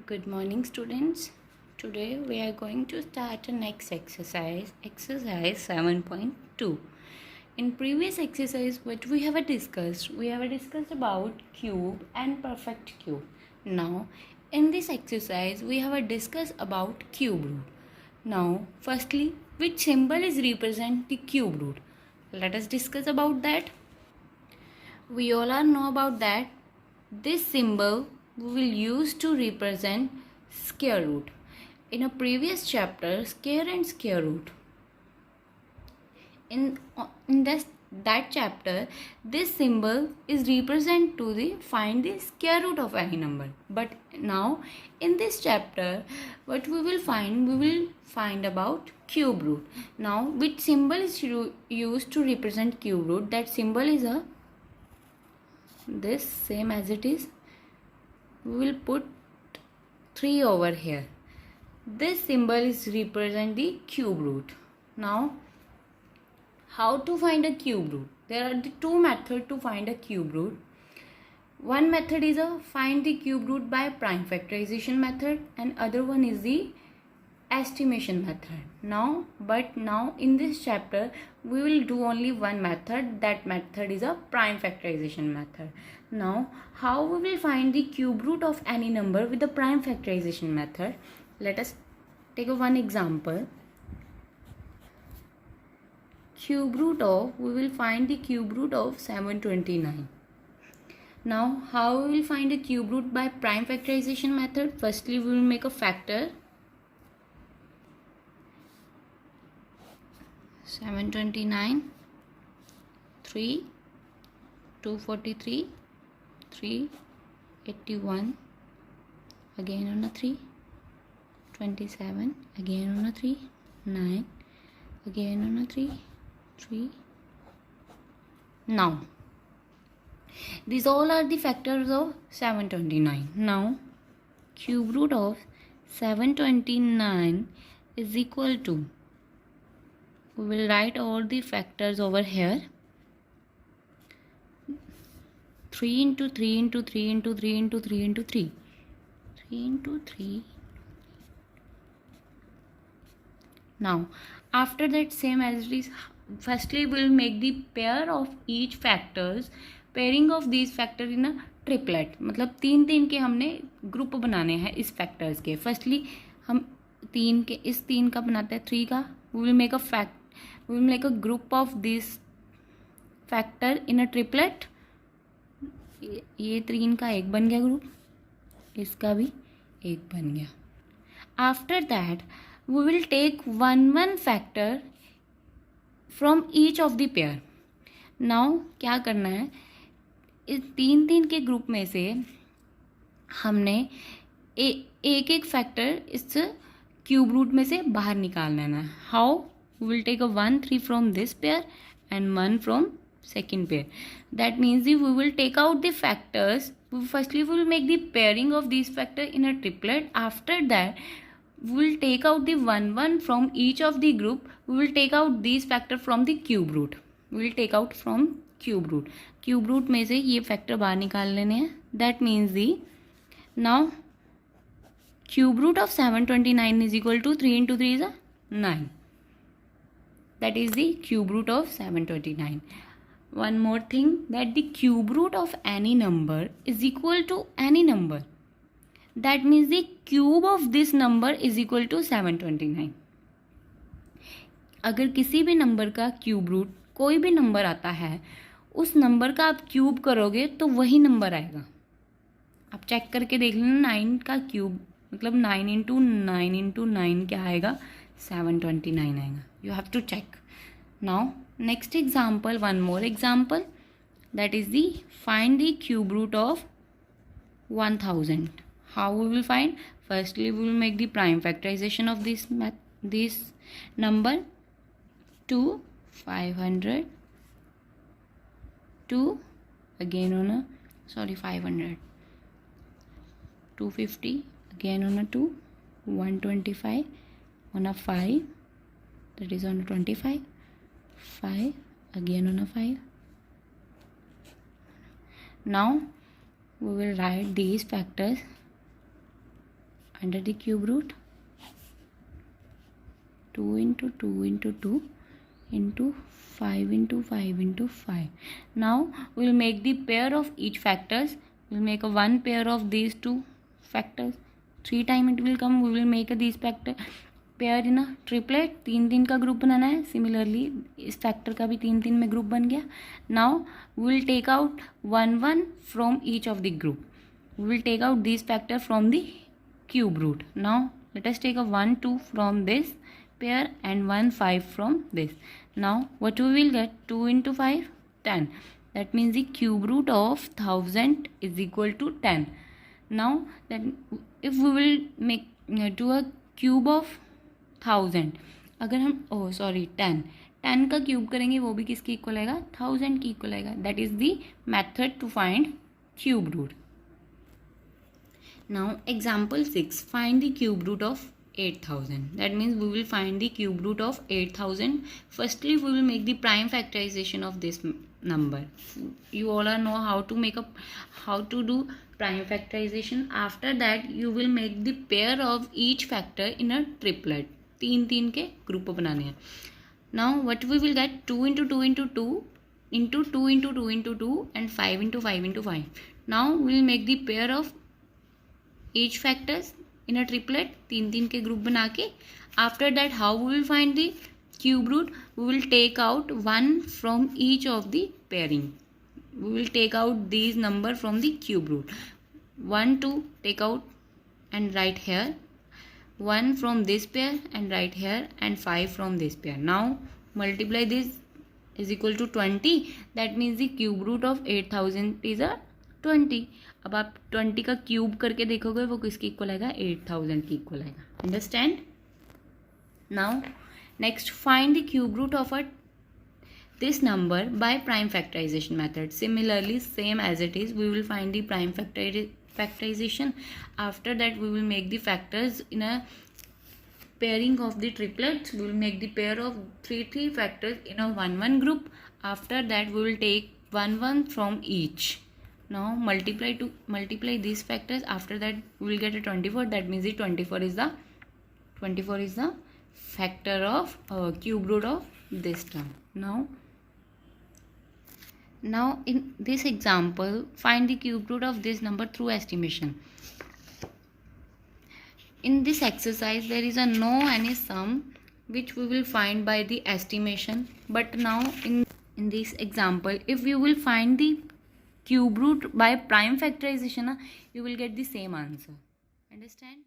Good morning, students. Today we are going to start the next exercise, exercise 7.2. In previous exercise, what we have discussed about cube and perfect cube. Now, in this exercise, we have discussed about cube root. Now, firstly, which symbol is represent the cube root? Let us discuss about that. We all are know about that. This symbol we will use to represent square root. In a previous chapter, square and square root. In that chapter, this symbol is represent to the find the square root of any number. But now in this chapter, what we will find about cube root. Now, which symbol is used to represent cube root? That symbol is this same as it is. We will put 3 over here. This symbol is represent the cube root. Now, how to find a cube root? There are the two methods to find a cube root. One method is a find the cube root by prime factorization method, and other one is the estimation method. Now in this chapter we will do only one method. That method is a prime factorization method. Now, how we will find the cube root of any number with the prime factorization method? Let us take one example. We will find the cube root of 729. Now, how we will find a cube root by prime factorization method? Firstly, we will make a factor. 729, 3, 243, 381, again on a 3, 27, again on a 3, 9, again on a 3, 3. Now, these all are the factors of 729. Now, cube root of 729 is equal to, we will write all the factors over here. 3 into 3 into 3 into 3 into 3 into 3. 3 into 3. Now, after that, same as it is, firstly we will make the pair of each factors, pairing of these factors in a triplet. मतलब तीन के हमने group बनाने हैं इस factors के. Firstly हम इस तीन का बनाते हैं 3 का. we will make a group of this factor in a triplet. ये 3 का एक बन गया ग्रुप, इसका भी एक बन गया. After that we will take one factor from each of the pair. now क्या करना है, इस तीन के ग्रुप में से हमने एक फैक्टर इस क्यूब रूट में से बाहर निकाल लेना है. How? we will take a 1 3 from this pair and 1 from second pair. That means we will take out the factors. Firstly, we will make the pairing of these factors in a triplet. After that, we will take out the 1 from each of the group. We will take out these factors from the cube root. We will take out from cube root. Cube root में से ये factor बाहर निकाल लेने हैं. That means the now cube root of 729 is equal to 3 into 3 is a 9. That is the cube root of 729. One more thing, that the cube root of any number is equal to any number. That means the cube of this number is equal to 729. अगर किसी भी number का cube root, कोई भी number आता है, उस number का आप क्यूब करोगे तो वही नंबर आएगा. आप चेक करके देख लेना. 9 का क्यूब मतलब 9 इंटू 9 इंटू 9 क्या आएगा? 729 आएगा. You have to check. Now, next example, one more example, that is the find the cube root of 1000. How we will find? Firstly, we will make the prime factorization of this number. 2 500 2 again on a 500 250 again on a 2 125 on a 5, that is on a 25, 5 again on a 5. Now we will write these factors under the cube root, 2 into 2 into 2 into 5 into 5 into 5. Now we will make the pair of each factors. We will make a one pair of these two factors. 3 times it will come. We will make a these factor pair in triplet, 3 का group बनाना है. Similarly इस factor का भी 3 में group बन गया. Now we will take out 1 from each of the group. We will take out this factor from the cube root. Now let us take a 1 2 from this pair and 1 5 from this. Now what we will get? 2 into 5, 10. That means the cube root of 1000 is equal to 10. Now then if we will make do a cube of 1000, अगर हम 10 का cube करेंगे वो भी किसके equal आएगा? 1000 की equal आएगा. That is the method to find cube root. Now example 6, find the cube root of 8000. That means we will find the cube root of 8000. Firstly we will make the prime factorization of this number. You all know how to do prime factorization. After that you will make the pair of each factor in a triplet. 3 के group बनाने हैं. Now what we will get? 2 into 2 into 2 into 2 into 2 into 2 and 5 into 5 into 5. Now we will make the pair of each factors in a triplet. 3 के group बना के. After that how we will find the cube root? We will take out 1 from each of the pairing. We will take out these number from the cube root. 1 2 take out and write here. 1 from this pair and write here, and 5 from this pair. Now multiply this is equal to 20. That means the cube root of 8000 is a 20. अब आप 20 का cube करके देखोगे वो किसके equal आएगा? 8000 की equal आएगा. Understand? Now next find the cube root of this number by prime factorization method. Similarly, same as it is, we will find the prime factorization. After that we will make the factors in a pairing of the triplets. We will make the pair of 3 factors in a 1 group. After that we will take 1 from each. Now multiply these factors. After that we will get a 24. That means the 24 is the factor of cube root of this term. Now in this example, find the cube root of this number through estimation. In this exercise there is a no any sum which we will find by the estimation. But now in this example, if you will find the cube root by prime factorization, you will get the same answer. Understand?